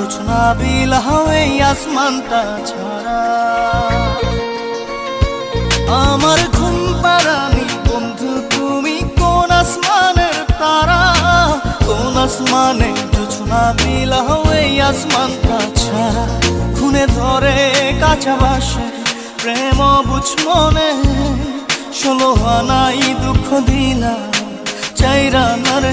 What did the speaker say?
জোছনা বিলাও এই আসমানটা ছাড়া। আমার ঘুম পাড়ানি বন্ধু তুমি কোন আসমানের তারা, কোন আসমানে জোছনা বিলাও এই আসমানটা ছাড়া। খুনে ধরে কাঁচা বাসে প্রেম বুঝ মনে, 16 আনাই দুঃখ দিলা চাইরা নার